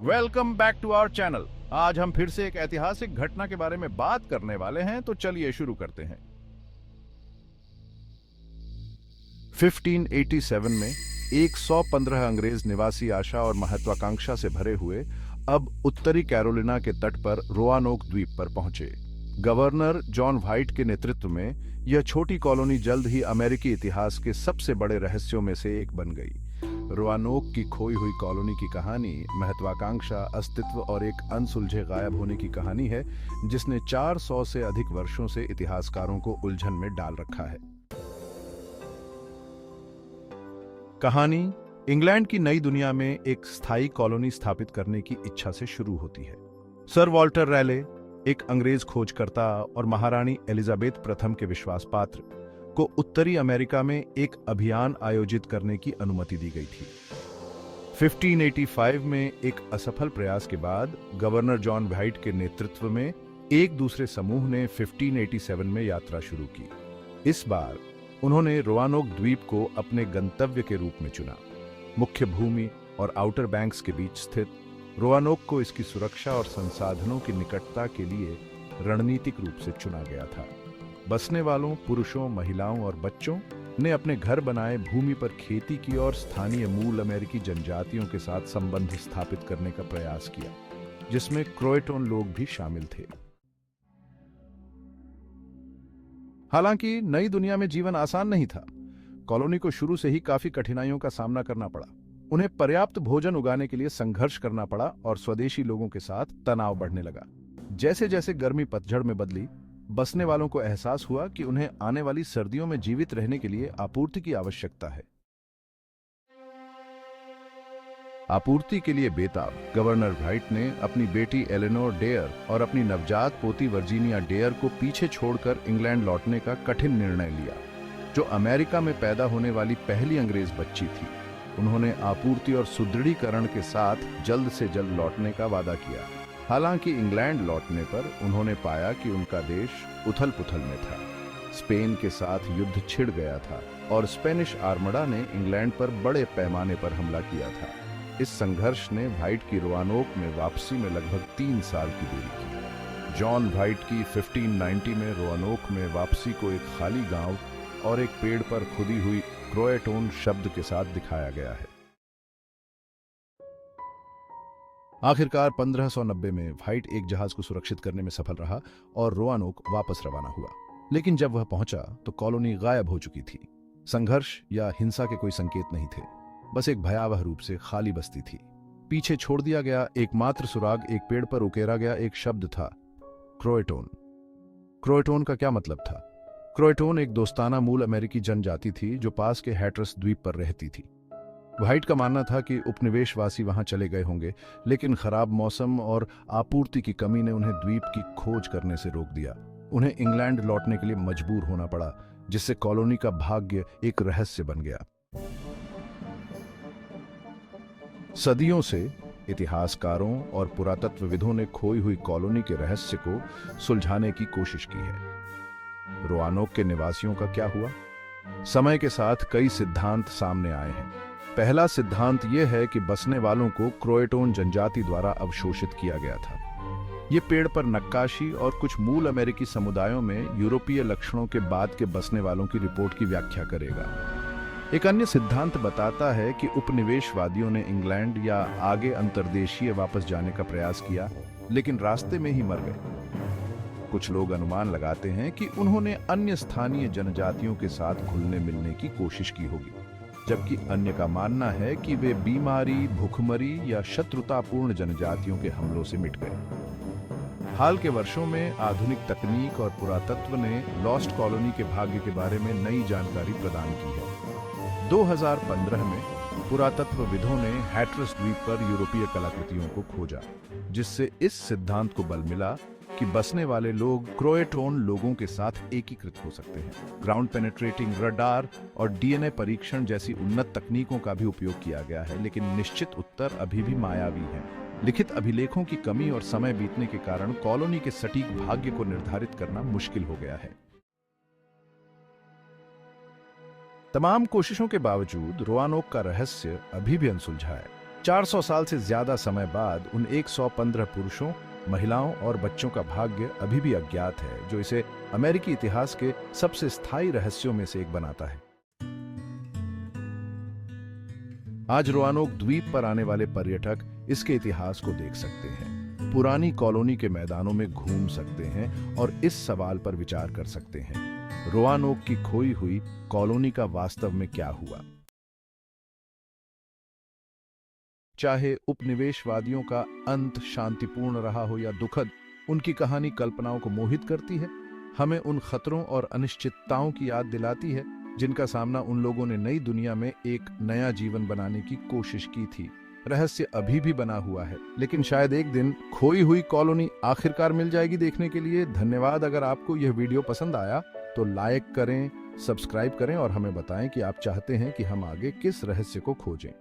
Welcome back to our channel. आज हम फिर से एक ऐतिहासिक घटना के बारे में बात करने वाले हैं, तो चलिए शुरू करते हैं। 1587 में 115 अंग्रेज निवासी आशा और महत्वाकांक्षा से भरे हुए अब उत्तरी कैरोलिना के तट पर रोआनोक द्वीप पर पहुंचे। गवर्नर जॉन व्हाइट के नेतृत्व में यह छोटी कॉलोनी जल्द ही अमेरिकी इतिहास के सबसे बड़े रहस्यों में से एक बन गई। रोआनोक की खोई हुई कॉलोनी की कहानी महत्वाकांक्षा, अस्तित्व और एक अनसुलझे गायब होने की कहानी है, जिसने 400 से अधिक वर्षों से इतिहासकारों को उलझन में डाल रखा है। कहानी इंग्लैंड की नई दुनिया में एक स्थायी कॉलोनी स्थापित करने की इच्छा से शुरू होती है। सर वॉल्टर रैले, एक अंग्रेज खोजकर्ता और महारानी एलिजाबेथ प्रथम के विश्वास पात्र को उत्तरी अमेरिका में एक अभियान आयोजित करने की अनुमति दी गई थी। 1585 में एक असफल प्रयास के बाद गवर्नर जॉन व्हाइट के नेतृत्व में एक दूसरे समूह ने 1587 में यात्रा शुरू की। इस बार उन्होंने रोआनोक द्वीप को अपने गंतव्य के रूप में चुना। मुख्य भूमि और आउटर बैंक्स के बीच स्थित रोआनोक को इसकी सुरक्षा और संसाधनों की निकटता के लिए रणनीतिक रूप से चुना गया था। बसने वालों, पुरुषों, महिलाओं और बच्चों ने अपने घर बनाए भूमि पर खेती की और स्थानीय मूल अमेरिकी जनजातियों के साथ संबंध स्थापित करने का प्रयास किया, जिसमें क्रोएटोन लोग भी शामिल थे। हालांकि नई दुनिया में जीवन आसान नहीं था। कॉलोनी को शुरू से ही काफी कठिनाइयों का सामना करना पड़ा। उन्हें पर्याप्त भोजन उगाने के लिए संघर्ष करना पड़ा और स्वदेशी लोगों के साथ तनाव बढ़ने लगा। जैसे जैसे गर्मी पतझड़ में बदली, बसने वालों को एहसास हुआ कि उन्हें आने वाली सर्दियों में जीवित रहने के लिए आपूर्ति की आवश्यकता है। आपूर्ति के लिए बेताब गवर्नर व्हाइट ने अपनी बेटी एलेनोर डेयर और अपनी नवजात पोती वर्जीनिया डेयर को पीछे छोड़कर इंग्लैंड लौटने का कठिन निर्णय लिया, जो अमेरिका में पैदा होने वाली पहली अंग्रेज बच्ची थी। उन्होंने आपूर्ति और सुदृढ़ीकरण के साथ जल्द से जल्द लौटने का वादा किया। हालांकि इंग्लैंड लौटने पर उन्होंने पाया कि उनका देश उथल पुथल में था। स्पेन के साथ युद्ध छिड़ गया था और स्पेनिश आर्मडा ने इंग्लैंड पर बड़े पैमाने पर हमला किया था। इस संघर्ष ने व्हाइट की रोआनोक में वापसी में लगभग 3 साल की देरी की। जॉन व्हाइट की 1590 में रोआनोक में वापसी को एक खाली गांव और एक पेड़ पर खुदी हुई क्रोएटोन शब्द के साथ दिखाया गया है। आखिरकार 1590 में व्हाइट एक जहाज को सुरक्षित करने में सफल रहा और रोआनोक वापस रवाना हुआ। लेकिन जब वह पहुंचा तो कॉलोनी गायब हो चुकी थी। संघर्ष या हिंसा के कोई संकेत नहीं थे, बस एक भयावह रूप से खाली बस्ती थी। पीछे छोड़ दिया गया एकमात्र सुराग एक पेड़ पर उकेरा गया एक शब्द था, क्रोएटोन। क्रोएटोन का क्या मतलब था? क्रोएटोन एक दोस्ताना मूल अमेरिकी जनजाति थी जो पास के हैट्रस द्वीप पर रहती थी। व्हाइट का मानना था कि उपनिवेशवासी वहां चले गए होंगे, लेकिन खराब मौसम और आपूर्ति की कमी ने उन्हें द्वीप की खोज करने से रोक दिया। उन्हें इंग्लैंड लौटने के लिए मजबूर होना पड़ा, जिससे कॉलोनी का भाग्य एक रहस्य बन गया। सदियों से इतिहासकारों और पुरातत्वविदों ने खोई हुई कॉलोनी के रहस्य को सुलझाने की कोशिश की है। रोआनोक के निवासियों का क्या हुआ? समय के साथ कई सिद्धांत सामने आए हैं। पहला सिद्धांत यह है कि बसने वालों को क्रोएटोन जनजाति द्वारा अवशोषित किया गया था। यह पेड़ पर नक्काशी और कुछ मूल अमेरिकी समुदायों में यूरोपीय लक्षणों के बाद के बसने वालों की रिपोर्ट की व्याख्या करेगा। एक अन्य सिद्धांत बताता है कि उपनिवेशवादियों ने इंग्लैंड या आगे अंतर्देशीय वापस जाने का प्रयास किया, लेकिन रास्ते में ही मर गए। कुछ लोग अनुमान लगाते हैं कि उन्होंने अन्य स्थानीय जनजातियों के साथ घुलने मिलने की कोशिश की होगी, जबकि अन्य का मानना है कि वे बीमारी, भूखमरी या शत्रुतापूर्ण जनजातियों के हमलों से मिट गए। हाल के वर्षों में आधुनिक तकनीक और पुरातत्व ने लॉस्ट कॉलोनी के भाग्य के बारे में नई जानकारी प्रदान की है। 2015 में पुरातत्वविदों ने हैट्रस द्वीप पर यूरोपीय कलाकृतियों को खोजा, जिससे इस सिद्धांत को बल मिला कि बसने वाले लोग क्रोएटोन लोगों के साथ एकीकृत हो सकते हैं। ग्राउंड पेनेट्रेटिंग रडार और डीएनए परीक्षण जैसी उन्नत तकनीकों का भी उपयोग किया गया है, लेकिन निश्चित उत्तर अभी भी मायावी हैं। लिखित अभिलेखों की कमी और समय बीतने के कारण कॉलोनी के सटीक भाग्य को निर्धारित करना मुश्किल हो गया है। तमाम कोशिशों के बावजूद रोआनोक का रहस्य अभी भी अनसुलझा है। 400 साल से ज्यादा समय बाद उन 115 पुरुषों, महिलाओं और बच्चों का भाग्य अभी भी अज्ञात है, जो इसे अमेरिकी इतिहास के सबसे स्थायी रहस्यों में से एक बनाता है। आज रोआनोक द्वीप पर आने वाले पर्यटक इसके इतिहास को देख सकते हैं, पुरानी कॉलोनी के मैदानों में घूम सकते हैं और इस सवाल पर विचार कर सकते हैं, रोआनोक की खोई हुई कॉलोनी का वास्तव में क्या हुआ। चाहे उपनिवेशवादियों का अंत शांतिपूर्ण रहा हो या दुखद, उनकी कहानी कल्पनाओं को मोहित करती है, हमें उन खतरों और अनिश्चितताओं की याद दिलाती है जिनका सामना उन लोगों ने नई दुनिया में एक नया जीवन बनाने की कोशिश की थी। रहस्य अभी भी बना हुआ है, लेकिन शायद एक दिन खोई हुई कॉलोनी आखिरकार मिल जाएगी। देखने के लिए धन्यवाद। अगर आपको यह वीडियो पसंद आया तो लाइक करें, सब्सक्राइब करें और हमें बताएं कि आप चाहते हैं कि हम आगे किस रहस्य को खोजें।